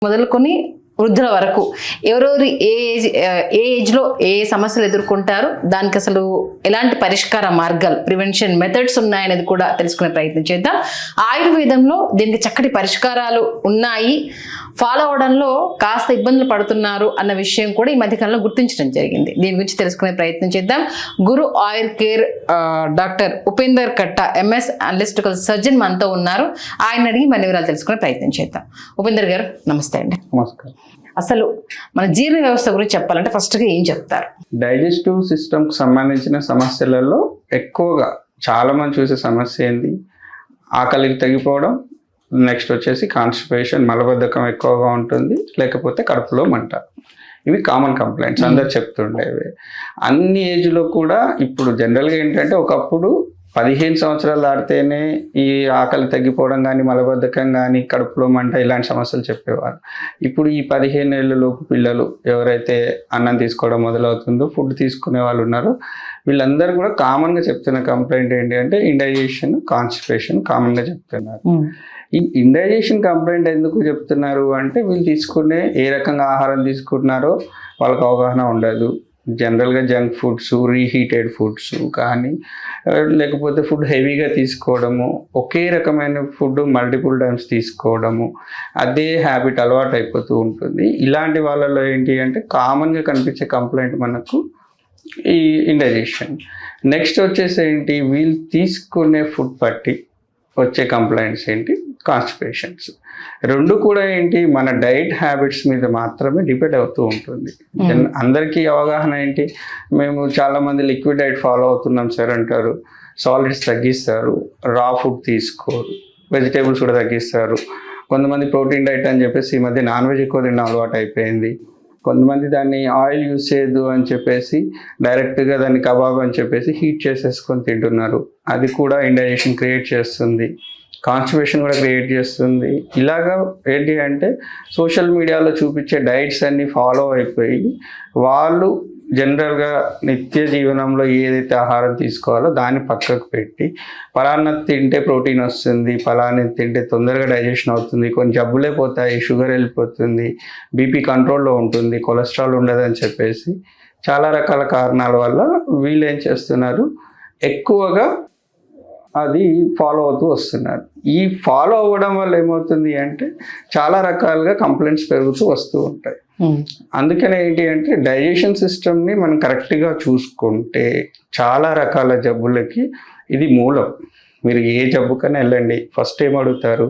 మొదలుకొని వృద్ధుల వరకు ఎవరెవరు ఏ ఏజ్లో ఏ సమస్యలు ఎదుర్కొంటారు, దానికి అసలు ఎలాంటి పరిష్కార మార్గాలు ప్రివెన్షన్ మెథడ్స్ ఉన్నాయనేది కూడా తెలుసుకునే ప్రయత్నం చేద్దాం. ఆయుర్వేదంలో దీనికి చక్కటి పరిష్కారాలు ఉన్నాయి, ఫాలో అవడంలో కాస్త ఇబ్బందులు పడుతున్నారు అన్న విషయం కూడా ఈ మధ్యకాలంలో గుర్తించడం జరిగింది. దీని గురించి తెలుసుకునే ప్రయత్నం చేద్దాం. గురు ఆయుర్ కేర్ డాక్టర్ ఉపేందర్ కట్ట MS అనలిస్టికల్ సర్జన్ మనతో ఉన్నారు. ఆయన అడిగి మన వివరాలు తెలుసుకునే ప్రయత్నం చేద్దాం. ఉపేందర్ గారు నమస్తే అండి. నమస్కారం. అసలు మన జీర్ణ వ్యవస్థ గురించి చెప్పాలంటే ఫస్ట్గా ఏం చెప్తారు? డైజెస్టివ్ సిస్టమ్కి సంబంధించిన సమస్యలలో ఎక్కువగా చాలా మంది చూసే సమస్య ఏంది, ఆకలికి తగ్గిపోవడం, నెక్స్ట్ వచ్చేసి కాన్స్టిపేషన్, మలబద్ధకం ఎక్కువగా ఉంటుంది, లేకపోతే కడుపులో మంట. ఇవి కామన్ కంప్లైంట్స్ అందరు చెప్తుండేవి. అన్ని ఏజ్లో కూడా ఇప్పుడు జనరల్గా ఏంటంటే ఒకప్పుడు 15 సంవత్సరాలు దాటితేనే ఈ ఆకలి తగ్గిపోవడం కానీ, మలబద్ధకం కానీ, కడుపులో మంట ఇలాంటి సమస్యలు చెప్పేవారు. ఇప్పుడు ఈ 15 ఏళ్ళలోపు పిల్లలు ఎవరైతే అన్నం తీసుకోవడం మొదలవుతుందో, ఫుడ్ తీసుకునే వాళ్ళు ఉన్నారో, వీళ్ళందరూ కూడా కామన్గా చెప్తున్న కంప్లైంట్ ఏంటి అంటే ఇండైజెషన్, కాన్స్టిపేషన్ కామన్గా చెప్తున్నారు. ఈ ఇండైజెషన్ కంప్లైంట్ ఎందుకు చెప్తున్నారు అంటే వీళ్ళు తీసుకునే ఏ రకంగా ఆహారం తీసుకుంటున్నారో వాళ్ళకి అవగాహన ఉండదు. జనరల్గా జంక్ ఫుడ్స్, రీహీటెడ్ ఫుడ్స్ కానీ, లేకపోతే ఫుడ్ హెవీగా తీసుకోవడము, ఒకే రకమైన ఫుడ్ మల్టిపుల్ టైమ్స్ తీసుకోవడము, అదే హ్యాబిట్ అలవాటు అయిపోతూ ఉంటుంది. ఇలాంటి వాళ్ళలో ఏంటి అంటే కామన్గా కనిపించే కంప్లైంట్ మనకు ఈ ఇండైజెషన్. నెక్స్ట్ వచ్చేసి ఏంటి, వీళ్ళు తీసుకునే ఫుడ్ బట్టి వచ్చే కంప్లైంట్స్ ఏంటి, కాన్స్టిపేషన్స్. రెండు కూడా ఏంటి, మన డైట్ హ్యాబిట్స్ మీద మాత్రమే డిపెండ్ అవుతూ ఉంటుంది. అందరికీ అవగాహన ఏంటి, మేము చాలామంది లిక్విడ్ డైట్ ఫాలో అవుతున్నాం సార్ అంటారు, సాలిడ్స్ తగ్గిస్తారు, రా ఫుడ్ తీసుకోరు, వెజిటేబుల్స్ కూడా తగ్గిస్తారు. కొంతమంది ప్రోటీన్ డైట్ అని చెప్పేసి ఈ మధ్య నాన్ వెజ్ ఎక్కువ తినడం అలవాటు అయిపోయింది. కొంతమంది దాన్ని ఆయిల్ యూజ్ చేయొద్దు అని చెప్పేసి డైరెక్ట్గా దాన్ని కబాబ్ అని చెప్పేసి హీట్ చేసేసుకొని తింటున్నారు. అది కూడా ఇండైజెషన్ క్రియేట్ చేస్తుంది, కాన్స్టిపేషన్ కూడా క్రియేట్ చేస్తుంది. ఇలాగా ఏంటి అంటే సోషల్ మీడియాలో చూపించే డైట్స్ అన్నీ ఫాలో అయిపోయి వాళ్ళు జనరల్గా నిత్య జీవనంలో ఏదైతే ఆహారం తీసుకోవాలో దాన్ని పక్కకు పెట్టి, ఫలానా తింటే ప్రోటీన్ వస్తుంది, ఫలానా తింటే తొందరగా డైజెషన్ అవుతుంది, కొన్ని జబ్బులే పోతాయి, షుగర్ వెళ్ళిపోతుంది, బీపీ కంట్రోల్లో ఉంటుంది, కొలెస్ట్రాల్ ఉండదని చెప్పేసి చాలా రకాల కారణాల వల్ల వీళ్ళు ఏం చేస్తున్నారు, ఎక్కువగా అది ఫాలో అవుతూ వస్తున్నారు. ఈ ఫాలో అవ్వడం వల్ల ఏమవుతుంది అంటే చాలా రకాలుగా కంప్లైంట్స్ పెరుగుతూ వస్తూ ఉంటాయి. అందుకనే ఏంటి అంటే డైజెషన్ సిస్టమ్ని మనం కరెక్ట్గా చూసుకుంటే చాలా రకాల జబ్బులకి ఇది మూలం. మీరు ఏ జబ్బుకైనా వెళ్ళండి, ఫస్ట్ ఏం అడుగుతారు,